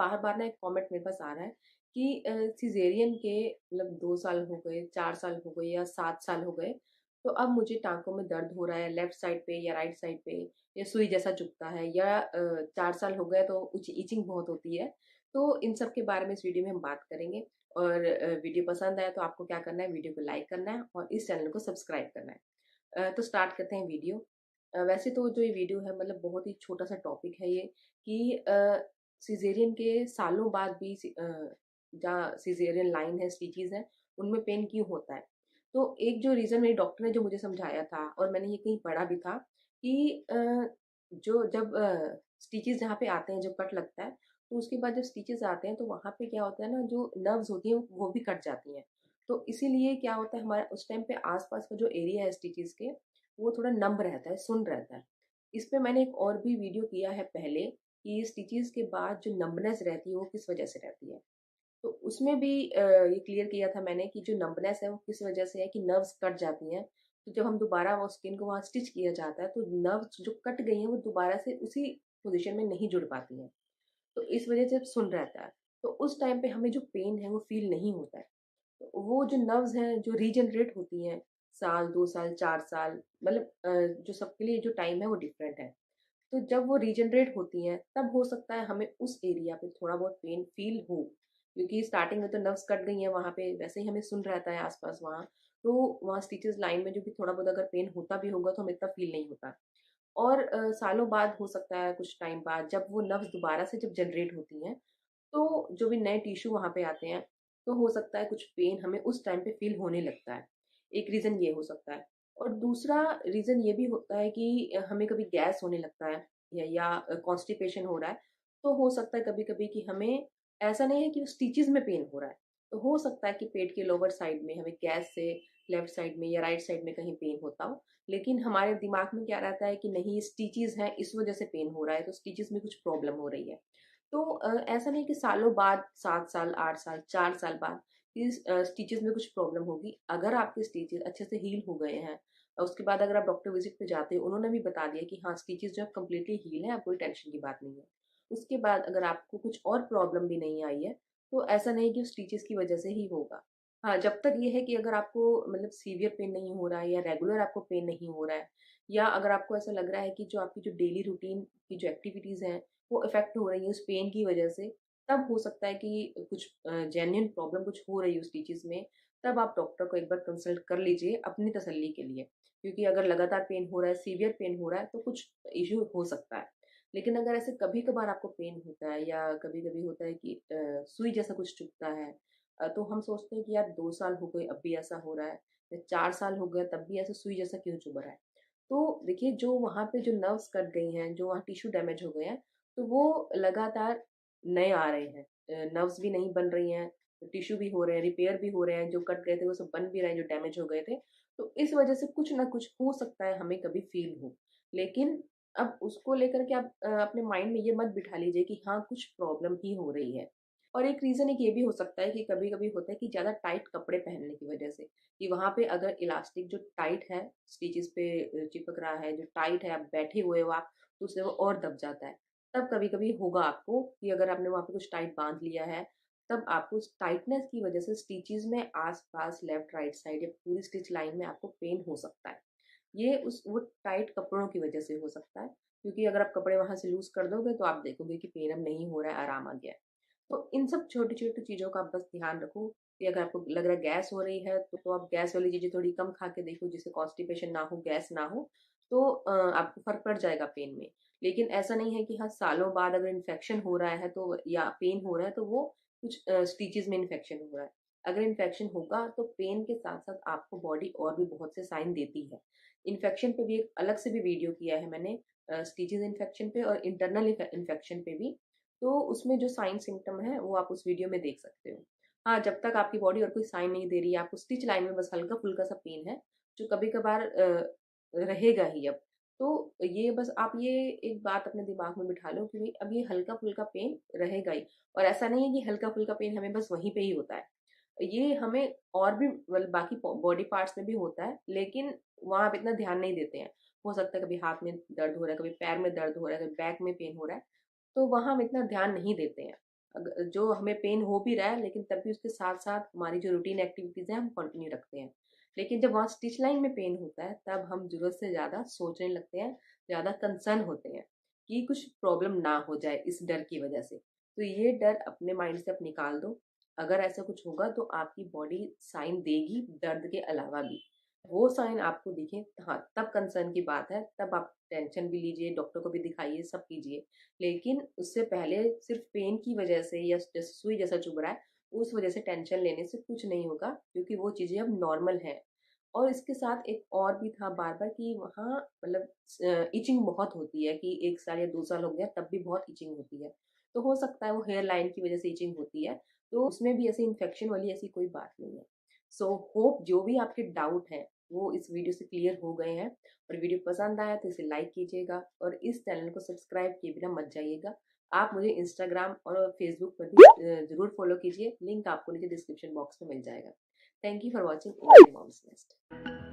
बार बार ना एक कमेंट मेरे पास आ रहा है कि सिजेरियन के मतलब 2 साल हो गए, 4 साल हो गए या 7 साल हो गए, तो अब मुझे टांकों में दर्द हो रहा है लेफ्ट साइड पे या राइट साइड पे, या सुई जैसा चुभता है, या 4 साल हो गए तो इचिंग बहुत होती है। तो इन सब के बारे में इस वीडियो में हम बात करेंगे। और वीडियो पसंद आया तो आपको क्या करना है, वीडियो को लाइक करना है और इस चैनल को सब्सक्राइब करना है। तो स्टार्ट करते हैं वीडियो। वैसे तो जो ये वीडियो है मतलब बहुत ही छोटा सा टॉपिक है ये, कि सिजेरियन के सालों बाद भी जहाँ सिजेरियन लाइन है, स्टिचेस है, उनमें पेन क्यों होता है। तो एक जो रीज़न मेरे डॉक्टर ने जो मुझे समझाया था और मैंने ये कहीं पढ़ा भी था कि जो जब स्टिचेस जहाँ पे आते हैं, जो कट लगता है, तो उसके बाद जब स्टिचेस आते हैं तो वहाँ पे क्या होता है ना, जो नर्व्स होती हैं वो भी कट जाती हैं। तो इसीलिए क्या होता है, हमारा उस टाइम पे आसपास का जो एरिया है स्टिचेस के, वो थोड़ा नम रहता है, सुन्न रहता है। इस पे मैंने एक और भी वीडियो किया है पहले, कि स्टिचेस के बाद जो नंबनेस रहती है वो किस वजह से रहती है। तो उसमें भी ये क्लियर किया था मैंने कि जो नंबनेस है वो किस वजह से है, कि नर्व्स कट जाती हैं। तो जब हम दोबारा वो स्किन को वहाँ स्टिच किया जाता है तो नर्व्स जो कट गई हैं वो दोबारा से उसी पोजीशन में नहीं जुड़ पाती हैं। तो इस वजह से सुन रहता है। तो उस टाइम पे हमें जो पेन है वो फील नहीं होता है। तो वो जो नर्व्स हैं जो रीजनरेट होती हैं, साल 2 साल 4 साल, मतलब जो सबके लिए जो टाइम है वो डिफरेंट है। तो जब वो रीजनरेट होती हैं तब हो सकता है हमें उस एरिया पे थोड़ा बहुत पेन फील हो, क्योंकि स्टार्टिंग में तो नर्व्स कट गई हैं, वहाँ पे वैसे ही हमें सुन रहता है आसपास वहाँ। तो वहाँ स्टिचेस लाइन में जो भी थोड़ा बहुत अगर पेन होता भी होगा तो हमें इतना फील नहीं होता। और सालों बाद हो सकता है, कुछ टाइम बाद जब वो नर्व्स दोबारा से जब जनरेट होती हैं, तो जो भी नए टिश्यू वहाँ पे आते हैं, तो हो सकता है कुछ पेन हमें उस टाइम पे फील होने लगता है। एक रीज़न ये हो सकता है। और दूसरा रीज़न ये भी होता है कि हमें कभी गैस होने लगता है, या कॉन्स्टिपेशन हो रहा है, तो हो सकता है कभी-कभी कि हमें, ऐसा नहीं है कि स्टिचेज़ में पेन हो रहा है, तो हो सकता है कि पेट के लोअर साइड में हमें गैस से लेफ्ट साइड में या राइट साइड में कहीं पेन होता हो। लेकिन हमारे दिमाग में क्या रहता है कि नहीं, स्टिचेज़ हैं इस वज़ह से पेन हो रहा है, तो स्टिचेज़ में कुछ प्रॉब्लम हो रही है। तो ऐसा नहीं कि सालों बाद, 7 साल, 8 साल, 4 साल बाद इस स्टिचेज़ में कुछ प्रॉब्लम होगी। अगर आपके स्टिचेज़ अच्छे से हील हो गए हैं, उसके बाद अगर आप डॉक्टर विज़िट पे जाते हो, उन्होंने भी बता दिया कि हाँ, स्टिचेज़ जो है कंप्लीटली हील है, आप कोई टेंशन की बात नहीं है। उसके बाद अगर आपको कुछ और प्रॉब्लम भी नहीं आई है, तो ऐसा नहीं कि स्टिचेज़ की वजह से ही होगा। हाँ, जब तक ये है कि अगर आपको मतलब सीवियर पेन नहीं हो रहा है, या रेगुलर आपको पेन नहीं हो रहा है, या अगर आपको ऐसा लग रहा है कि जो आपकी जो डेली रूटीन की जो एक्टिविटीज़ हैं वो इफ़ेक्ट हो रही है उस पेन की वजह से, तब हो सकता है कि कुछ जेन्युइन प्रॉब्लम कुछ हो रही है उस स्टिचेज़ में, तब आप डॉक्टर को एक बार कंसल्ट कर लीजिए अपनी तसल्ली के लिए। क्योंकि अगर लगातार पेन हो रहा है, सीवियर पेन हो रहा है, तो कुछ इश्यू हो सकता है। लेकिन अगर ऐसे कभी-कभार आपको पेन होता है, या कभी-कभी होता है कि सुई जैसा कुछ चुभता है, तो हम सोचते हैं कि यार 2 साल हो गए अब भी ऐसा हो रहा है, या 4 साल हो गए तब भी ऐसा सुई जैसा क्यों चुभ रहा है। तो देखिए, जो वहाँ पे जो नर्व्स कट गई हैं, जो वहाँ टिश्यू डैमेज हो गए हैं, तो वो लगातार नए आ रहे हैं। नर्व्स भी नहीं बन रही हैं, टिश्यू भी हो रहे हैं, रिपेयर भी हो रहे हैं, जो कट गए थे वो सब बन भी रहे हैं, जो डैमेज हो गए थे। तो इस वजह से कुछ ना कुछ हो सकता है हमें कभी फ़ील हो। लेकिन अब उसको लेकर के आप अपने माइंड में ये मत बिठा लीजिए कि हाँ, कुछ प्रॉब्लम ही हो रही है। और एक रीज़न एक ये भी हो सकता है कि कभी-कभी होता है कि ज़्यादा टाइट कपड़े पहनने की वजह से, कि वहाँ पे अगर इलास्टिक जो टाइट है, स्टिचेज़ पे चिपक रहा है, जो टाइट है, आप बैठे हुए हो आप, तो उससे वो और दब जाता है। तब कभी-कभी होगा आपको कि अगर आपने वहाँ पे कुछ टाइट बाँध लिया है, तब आपको उस टाइटनेस की वजह से स्टिचेज़ में आस-पास लेफ्ट राइट साइड या पूरी स्टिच लाइन में आपको पेन हो सकता है। ये उस वो टाइट कपड़ों की वजह से हो सकता है, क्योंकि अगर आप कपड़े वहाँ से लूज़ कर दोगे तो आप देखोगे कि पेन अब नहीं हो रहा है, आराम आ गया है। तो इन सब छोटी-छोटी चीज़ों का आप बस ध्यान रखो, कि अगर आपको लग रहा है गैस हो रही है, तो आप गैस वाली चीज़ें थोड़ी कम खा के देखो, जिससे कॉन्स्टिपेशन ना हो, गैस ना हो, तो आपको फ़र्क पड़ जाएगा पेन में। लेकिन ऐसा नहीं है कि हाँ, सालों बाद अगर इन्फेक्शन हो रहा है तो, या पेन हो रहा है तो वो कुछ स्टिचेज़ में इन्फेक्शन हो रहा है। अगर इन्फेक्शन होगा तो पेन के साथ-साथ आपको बॉडी और भी बहुत से साइन देती है। इन्फेक्शन पे भी एक अलग से भी वीडियो किया है मैंने, स्टिचेज़ इन्फेक्शन पे और इंटरनल इन्फेक्शन पे भी। तो उसमें जो साइन सिम्पटम है वो आप उस वीडियो में देख सकते हो। हाँ, जब तक आपकी बॉडी और कोई साइन नहीं दे रही है, आपको स्टिच लाइन में बस हल्का-फुल्का सा पेन है, जो कभी-कभार रहेगा ही अब। तो ये बस आप ये एक बात अपने दिमाग में बिठा लो कि भई अब ये हल्का-फुल्का पेन रहेगा ही, और ऐसा नहीं है कि हल्का-फुल्का पेन हमें बस वहीं पे ही होता है। ये हमें और भी बाकी बॉडी पार्ट्स में भी होता है, लेकिन वहाँ आप इतना ध्यान नहीं देते हैं। हो सकता है कभी हाथ में दर्द हो रहा है, कभी पैर में दर्द हो रहा है, कभी बैक में पेन हो रहा है, तो वहाँ हम इतना ध्यान नहीं देते हैं। जो हमें पेन हो भी रहा है लेकिन तब भी उसके साथ-साथ हमारी जो रूटीन एक्टिविटीज़ हैं हम कंटिन्यू रखते हैं। लेकिन जब वहाँ स्टिच लाइन में पेन होता है तब हम ज़रूरत से ज़्यादा सोचने लगते हैं, ज़्यादा कंसर्न होते हैं कि कुछ प्रॉब्लम ना हो जाए इस डर की वजह से। तो ये डर अपने माइंड से आप निकाल दो। अगर ऐसा कुछ होगा तो आपकी बॉडी साइन देगी दर्द के अलावा भी। वो साइन आपको दिखे, हाँ, तब कंसर्न की बात है, तब आप टेंशन भी लीजिए, डॉक्टर को भी दिखाइए, सब कीजिए। लेकिन उससे पहले सिर्फ पेन की वजह से या जैसे सुई जैसा चुभ रहा है, उस वजह से टेंशन लेने से कुछ नहीं होगा क्योंकि वो चीज़ें अब नॉर्मल हैं। और इसके साथ एक और भी था बार-बार कि वहाँ मतलब इचिंग बहुत होती है कि 1 साल या 2 साल हो गया तब भी बहुत इचिंग होती है। तो हो सकता है वो हेयर लाइन की वजह से इचिंग होती है, तो उसमें भी ऐसे इन्फेक्शन वाली ऐसी कोई बात नहीं है। सो होप जो भी आपके डाउट हैं, वो इस वीडियो से क्लियर हो गए हैं। और वीडियो पसंद आया तो इसे लाइक कीजिएगा और इस चैनल को सब्सक्राइब किए बिना मत जाइएगा। आप मुझे इंस्टाग्राम और फेसबुक पर भी ज़रूर फॉलो कीजिए, लिंक आपको नीचे डिस्क्रिप्शन बॉक्स में मिल जाएगा। Thank you for watching Indian moms nest.